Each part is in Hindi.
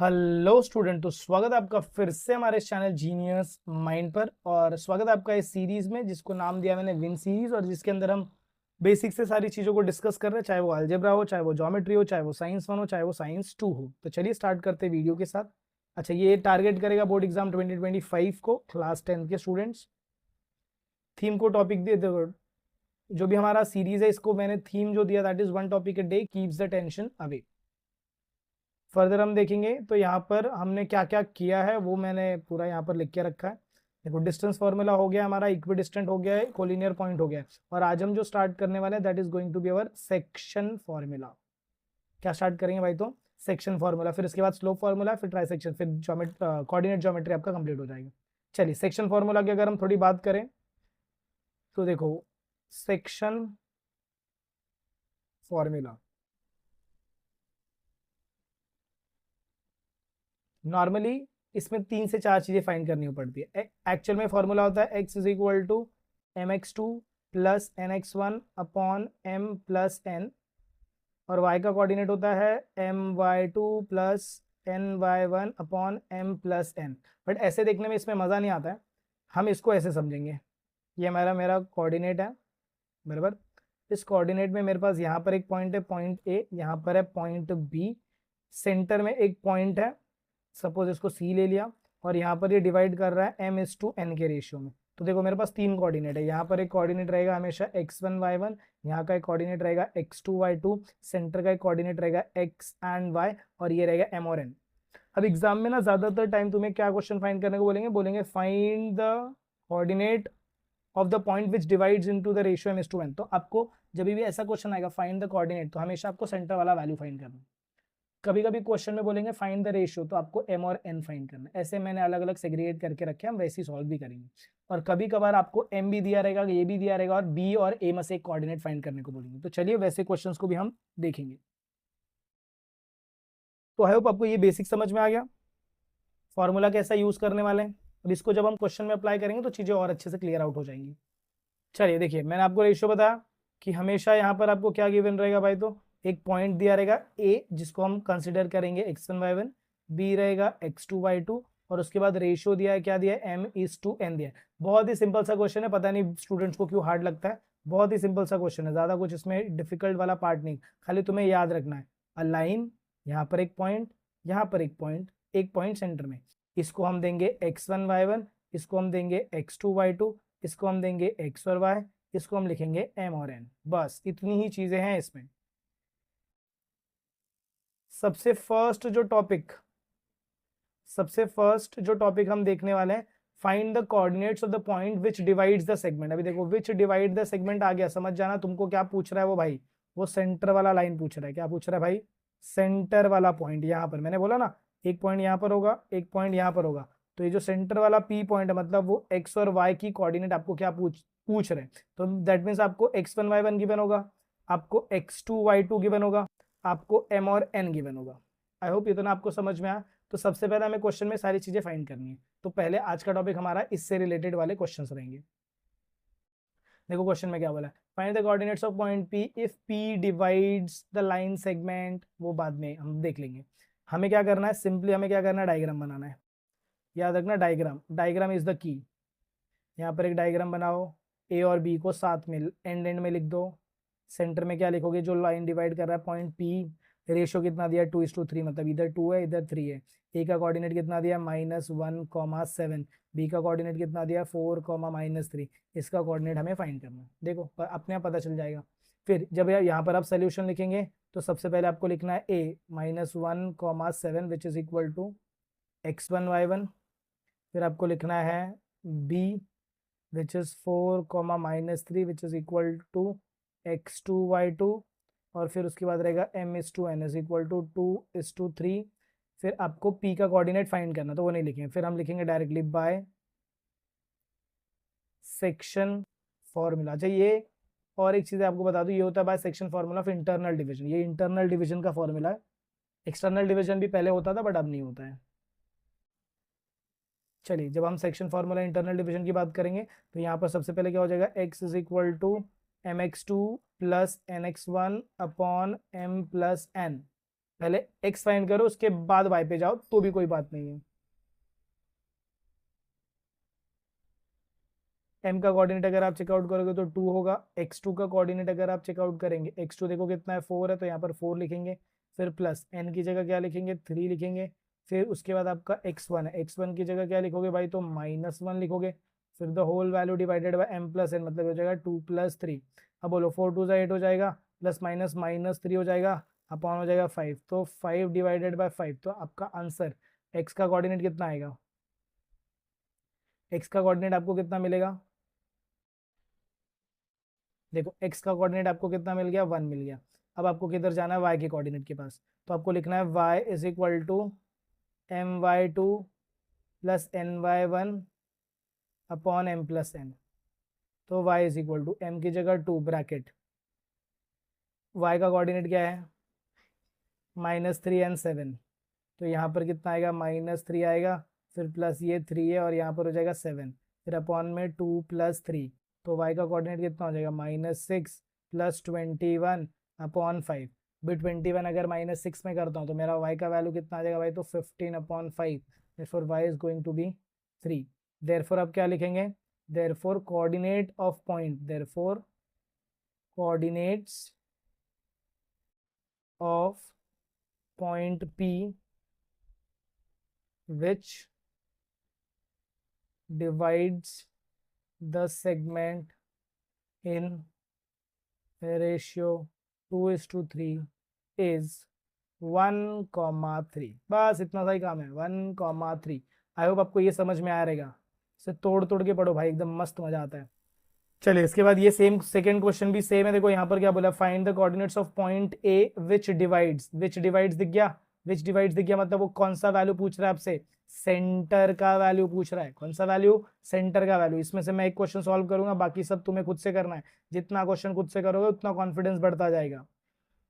हेलो स्टूडेंट, तो स्वागत है आपका फिर से हमारे चैनल जीनियस माइंड पर। और स्वागत है आपका इस सीरीज में जिसको नाम दिया मैंने विन सीरीज, और जिसके अंदर हम बेसिक से सारी चीज़ों को डिस्कस कर रहे हैं, चाहे वो अलजेब्रा हो, चाहे वो ज्योमेट्री हो, चाहे वो साइंस 1 हो, चाहे वो साइंस 2 हो। तो चलिए स्टार्ट करते हैं वीडियो के साथ। अच्छा, ये टारगेट करेगा बोर्ड एग्जाम 2025 को, क्लास 10 के स्टूडेंट्स। थीम को टॉपिक दे दो, जो भी हमारा सीरीज है इसको मैंने थीम जो दिया that is one topic a day keeps the tension away. Further हम देखेंगे तो यहाँ पर हमने क्या क्या किया है वो मैंने पूरा यहाँ पर लिख के रखा है। देखो, डिस्टेंस फॉर्मूला हो गया हमारा, इक्विडिस्टेंट हो गया है, कोलिनियर पॉइंट हो गया है। और आज हम जो स्टार्ट करने वाले हैं that is going to be our section formula. क्या स्टार्ट करेंगे भाई? तो सेक्शन फॉर्मूला, फिर इसके बाद स्लोप फॉर्मूला, फिर ट्राई सेक्शन, फिर कोऑर्डिनेट ज्योमेट्री आपका कंप्लीट हो जाएगा। चलिए, सेक्शन फॉर्मूला की अगर हम थोड़ी बात करें तो देखो, सेक्शन फॉर्मूला नॉर्मली इसमें 3 से 4 चीजें फाइंड करनी पड़ती है। एक्चुअल में फॉर्मूला होता है x is equal to mx2 plus nx1 upon m plus n, और y का कोऑर्डिनेट होता है my2 plus ny1 upon m plus n। But ऐसे देखने में इसमें मज़ा नहीं आता है, हम इसको ऐसे समझेंगे। ये मेरा कोऑर्डिनेट है, बराबर। इस कोऑर्डिनेट में मेरे पास यहाँ पर एक पॉइंट है, पॉइंट ए, यहाँ पर है पॉइंट बी, सेंटर में एक पॉइंट है, सपोज इसको सी ले लिया, और यहाँ पर ये डिवाइड कर रहा है m/n के रेशियो में। तो देखो, मेरे पास 3 कोऑर्डिनेट है। यहाँ पर एक कोऑर्डिनेट रहेगा हमेशा x1 y1, यहाँ का एक कोऑर्डिनेट रहेगा x2 y2, सेंटर का एक कोऑर्डिनेट रहेगा x एंड y, और ये रहेगा m और n। अब एग्जाम में ना ज्यादातर टाइम तुम्हें क्या क्वेश्चन फाइंड करने को बोलेंगे find the coordinate of the point which divides into the ratio m/n। तो आपको जब भी ऐसा क्वेश्चन आएगा फाइंड द कोऑर्डिनेट, तो हमेशा आपको सेंटर वाला वैल्यू फाइंड करना है। कभी कभी क्वेश्चन में बोलेंगे फाइंड द रेशियो, तो आपको m और n फाइंड करना है। ऐसे मैंने अलग अलग सेग्रीगेट करके रखे, हम वैसे ही सॉल्व भी करेंगे। और कभी कभार आपको m भी दिया रहेगा, ये भी दिया रहेगा, और b और a में से एक कोऑर्डिनेट फाइंड करने को बोलेंगे। तो चलिए वैसे क्वेश्चंस को भी हम देखेंगे। तो आई होप आपको ये बेसिक समझ में आ गया, फॉर्मूला कैसा यूज करने वाले हैं। और इसको जब हम क्वेश्चन में अप्लाई करेंगे तो चीजें और अच्छे से क्लियर आउट हो जाएंगी। चलिए देखिए, मैंने आपको रेशियो बताया कि हमेशा यहाँ पर आपको क्या गिवन रहेगा भाई? तो एक पॉइंट दिया रहेगा ए, जिसको हम कंसिडर करेंगे x1 y1, बी रहेगा x2 y2, और उसके बाद रेशियो दिया है, क्या दिया है? m/n दिया है। बहुत ही सिंपल सा क्वेश्चन है, पता नहीं स्टूडेंट्स को क्यों हार्ड लगता है। बहुत ही सिंपल सा क्वेश्चन है, ज्यादा कुछ इसमें डिफिकल्ट वाला पार्ट नहीं, खाली तुम्हें याद रखना है अ लाइन, यहाँ पर एक पॉइंट, यहाँ पर एक पॉइंट सेंटर में। इसको हम देंगे x1 y1, इसको हम देंगे x2 y2, इसको हम देंगे x और y, इसको हम लिखेंगे m और n। बस इतनी ही चीजें हैं इसमें। सबसे फर्स्ट जो टॉपिक हम देखने वाले हैं, find the coordinates of the point which divides the segment. अभी देखो, विच डिवाइड द सेगमेंट आ गया, समझ जाना तुमको क्या पूछ रहा है वो भाई। वो सेंटर वाला लाइन पूछ रहा है। क्या पूछ रहा है भाई? सेंटर वाला पॉइंट। यहाँ पर मैंने बोला ना, एक पॉइंट यहाँ पर होगा, एक पॉइंट यहाँ पर होगा। तो ये जो सेंटर वाला पी पॉइंट है, मतलब वो एक्स और वाई की कोऑर्डिनेट आपको क्या पूछ रहे हैं। तो दैट मीन्स आपको x1 y1 गिवन होगा, आपको x2 y2 गिवन होगा, आपको m और n गिवन होगा। आई होप इतना आपको समझ में आया। तो सबसे पहले हमें क्वेश्चन में सारी चीजें फाइंड करनी है। तो पहले आज का टॉपिक हमारा इससे रिलेटेड वाले क्वेश्चंस रहेंगे। देखो क्वेश्चन में क्या बोला है, find the coordinates of point P if P divides the line segment. वो बाद में हम देख लेंगे। हमें क्या करना है, सिंपली हमें क्या करना है, डायग्राम बनाना है। याद रखना, डायग्राम इज द की। यहाँ पर एक डायग्राम बनाओ, ए और बी को साथ में एंड में लिख दो। सेंटर में क्या लिखोगे? जो लाइन डिवाइड कर रहा है पॉइंट पी, रेशियो कितना दिया? 2:3, मतलब इधर 2 है, इधर 3 है। ए का कोऑर्डिनेट कितना दिया? -1,7। बी का कोऑर्डिनेट कितना दिया? 4,-3। इसका कोऑर्डिनेट हमें फाइंड करना है। देखो अपने आप पता चल जाएगा। फिर जब यहाँ पर आप सोल्यूशन लिखेंगे तो सबसे पहले आपको लिखना है A -1,7 which is equal to x1 y1। फिर आपको लिखना है B which is 4,-3 which is equal to x2 y2, और फिर उसके बाद रहेगा m/n इज इक्वल टू 2:3। फिर आपको p का कोऑर्डिनेट फाइंड करना, तो वो नहीं लिखेंगे, फिर हम लिखेंगे डायरेक्टली बाय सेक्शन फॉर्मूला। अच्छा, ये और एक चीज आपको बता दूं, ये होता है by section formula of internal division. ये इंटरनल डिवीजन का फॉर्मूला है। एक्सटर्नल डिवीजन भी पहले होता था बट अब नहीं होता है। चलिए, जब हम सेक्शन फॉर्मूला इंटरनल डिवीजन की बात करेंगे तो यहाँ पर सबसे पहले क्या हो जाएगा, x is equal to mx2 plus nx1 upon m plus n। पहले एक्स फाइंड करो, उसके बाद वाई पे जाओ तो भी कोई बात नहीं है। एम का कोऑर्डिनेट अगर आप चेकआउट करोगे तो 2 होगा। x2 का कोऑर्डिनेट अगर आप चेकआउट करेंगे, x2 देखो कितना है, 4 है, तो यहाँ पर 4 लिखेंगे। फिर प्लस n की जगह क्या लिखेंगे, 3 लिखेंगे। फिर उसके बाद आपका x1 है, x1 की जगह क्या लिखोगे भाई, तो -1 लिखोगे। फिर the whole value divided by m plus n, मतलब हो जाएगा 2 + 3। अब बोलो 4 2 8 हो जाएगा, प्लस माइनस -3 हो जाएगा, अपॉन हो जाएगा 5, तो 5 डिवाइडेड बाय 5। तो आपका आंसर x का कोऑर्डिनेट कितना आएगा, x का कोऑर्डिनेट आपको कितना मिलेगा, देखो x का कोऑर्डिनेट आपको कितना मिल गया, 1 मिल गया। अब आपको किधर जाना है, y के कोऑर्डिनेट के पास। तो आपको लिखना है y is equal to my2 plus ny1 upon m plus n। तो y is equal to m की जगह 2 ब्रैकेट, y का कोऑर्डिनेट क्या है, -3 एंड 7। तो यहाँ पर कितना आएगा, -3 आएगा, फिर प्लस ये 3 है और यहाँ पर हो जाएगा 7, फिर अपॉन में 2 + 3। तो y का कोऑर्डिनेट कितना हो जाएगा, -6 प्लस 21 अपॉन 5। भी 21 अगर -6 में करता हूँ तो मेरा y का वैल्यू कितना आ जाएगा भाई, तो 15 upon 5। Therefore y is going to be 3। Therefore अब क्या लिखेंगे, therefore coordinate of point, therefore coordinates of point P which divides the segment in ratio 2:3 is 1,3। बस इतना सा ही काम है, 1,3। आई होप आपको ये समझ में आ रहेगा। इसे तोड़ तोड़ के पढ़ो भाई, एकदम मस्त मजा आता है। चलिए इसके बाद ये सेम सेकंड क्वेश्चन भी सेम है। देखो यहाँ पर क्या बोला, find the coordinates of point A which divides दिख गया, विच डिवाइड्स दिख गया, मतलब वो कौन सा वैल्यू पूछ रहा है आपसे, सेंटर का वैल्यू पूछ रहा है। कौन सा वैल्यू, सेंटर का वैल्यू। इसमें से मैं एक क्वेश्चन सॉल्व करूंगा, बाकी सब तुम्हें खुद से करना है। जितना क्वेश्चन खुद से करोगे उतना कॉन्फिडेंस बढ़ता जाएगा।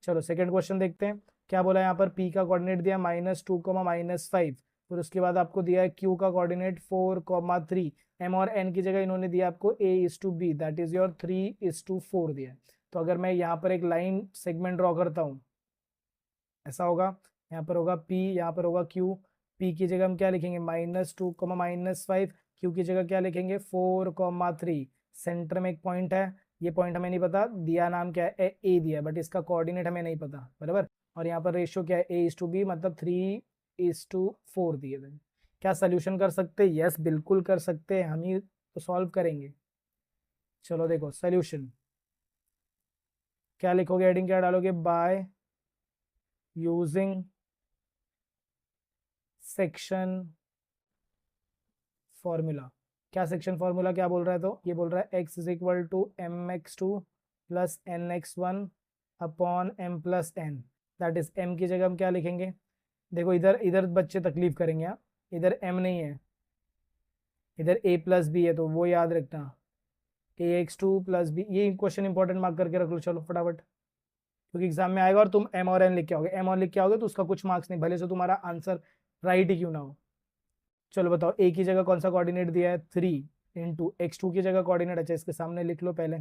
चलो सेकंड क्वेश्चन देखते हैं। क्या बोला यहाँ पर, पी का कोऑर्डिनेट दिया -2, -5। फिर उसके बाद आपको दिया है क्यू का कोऑर्डिनेट 4, 3। एम और एन की जगह इन्होंने दिया आपको a:b, दैट इज योर 3:4 दिया है। तो अगर मैं यहाँ पर एक लाइन सेगमेंट ड्रॉ करता हूँ, ऐसा होगा, यहाँ पर होगा P, यहाँ पर होगा Q। P की जगह हम क्या लिखेंगे, -2, -5। Q की जगह क्या लिखेंगे, 4, 3। सेंटर में एक पॉइंट है, ये पॉइंट हमें नहीं पता, दिया नाम क्या है, A दिया, बट इसका कोऑर्डिनेट हमें नहीं पता, बराबर। और यहाँ पर रेशियो क्या है, a:b, मतलब 3:4 दिए थे। क्या सोल्यूशन कर सकते हैं, यस बिल्कुल कर सकते हैं, हम ही तो सॉल्व करेंगे। चलो देखो सोल्यूशन क्या लिखोगे, एडिंग क्या डालोगे, बाय यूजिंग सेक्शन फॉर्मूला। क्या सेक्शन फॉर्मूला क्या बोल रहा है, तो ये बोल रहा है x is equal to mx2 plus nx1 upon m plus n। That is m की जगह हम क्या लिखेंगे, देखो इधर इधर बच्चे तकलीफ करेंगे, यहाँ इधर m नहीं है, इधर a प्लस बी है, तो वो याद रखना, ax2 प्लस बी। ये क्वेश्चन इंपॉर्टेंट मार्क करके रख लो, चलो फटाफट, क्योंकि एग्जाम में आएगा और तुम m और n लिख के आओगे, m और लिख के आओगे तो उसका कुछ मार्क्स नहीं, भले से तुम्हारा आंसर राइट ही क्यों ना हो। चलो बताओ, ए की जगह कौन सा कोऑर्डिनेट दिया है, 3 इंटू x2 की जगह कोऑर्डिनेट, अच्छा इसके सामने लिख लो पहले,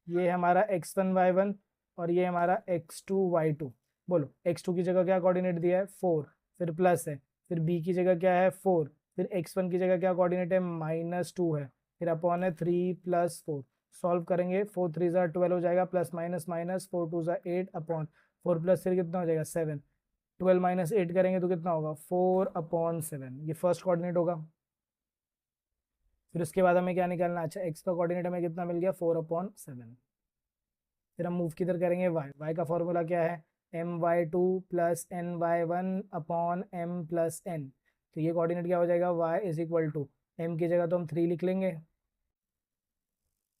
ये हमारा x1 y1 और ये हमारा x2 y2। बोलो x2 की जगह क्या कोऑर्डिनेट दिया है, 4, फिर प्लस है, फिर b की जगह क्या है, 4, फिर x1 की जगह क्या कोऑर्डिनेट है, -2 है, फिर अपॉन है 3 + 4। सॉल्व करेंगे, 4 3 12 हो जाएगा, प्लस माइनस माइनस 4 2 8 अपॉन 4 + 3 कितना हो जाएगा, 7। 12 - 8 करेंगे तो कितना होगा, 4/7। ये फर्स्ट कोऑर्डिनेट होगा। फिर उसके बाद हमें क्या निकालना, अच्छा एक्स का कोऑर्डिनेट हमें कितना मिल गया, 4/7। फिर हम मूव किधर करेंगे, वाई का फॉर्मूला क्या है, my2 plus ny1 upon m plus n। तो ये कोऑर्डिनेट क्या हो जाएगा, y is equal to, m की जगह तो हम 3 लिख लेंगे,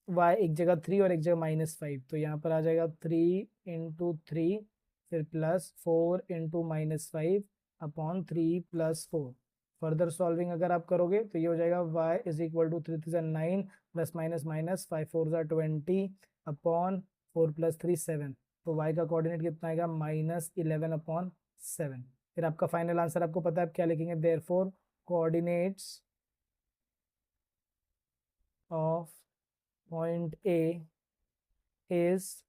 y एक जगह 3 और एक जगह -5, तो यहाँ पर आ जाएगा 3 × 3, फिर +4 × -5 अपॉन 3 + 4। फर्दर सॉल्विंग अगर आप करोगे तो ये हो जाएगा y is equal to 3 3 9 plus minus minus 5 4 20 upon 4 + 3 7। तो y का कोऑर्डिनेट कितना आएगा, -11/7। फिर आपका फाइनल आंसर आपको पता है आप क्या लिखेंगे, therefore coordinates of point A is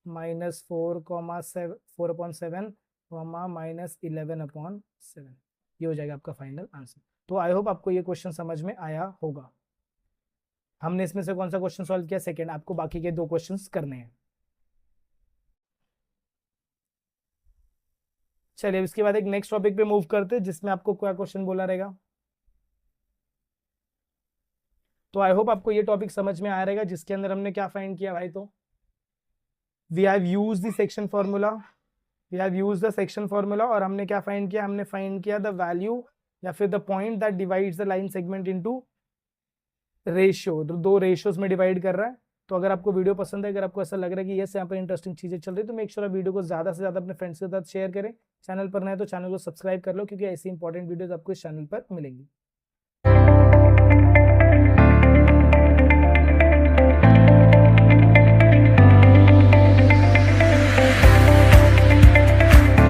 -4,7 -11/7 ये हो जाएगा आपका फाइनल आंसर। तो आई होप आपको ये क्वेश्चन समझ में आया होगा। हमने इसमें से कौन सा क्वेश्चन सॉल्व किया? सेकंड। आपको बाकी के 2 क्वेश्चंस करने हैं। चलिए इसके बाद एक नेक्स्ट टॉपिक पे मूव करते हैं जिसमें आपको क्या क्वेश्चन बोला रहेगा। तो आई होप आपको ये टॉपिक समझ में आ रहेगा जिसके अंदर हमने क्या फाइंड किया भाई। तो we have used the section formula, और हमने क्या फाइंड किया? हमने फाइंड किया द वैल्यू या फिर the point that divides the line segment into ratio. 2 ratios में डिवाइड कर रहा है। तो अगर आपको वीडियो पसंद है, अगर आपको ऐसा लग रहा है कि यस यहाँ पर इंटरेस्टिंग चीजें चल रही है, तो मेक श्योर आप वीडियो को ज्यादा से ज्यादा अपने फ्रेंड्स के साथ शेयर करें। चैनल पर नए तो चैनल को सब्सक्राइब कर लो, क्योंकि ऐसी इंपॉर्टेंट वीडियोस आपको इस चैनल पर मिलेंगी।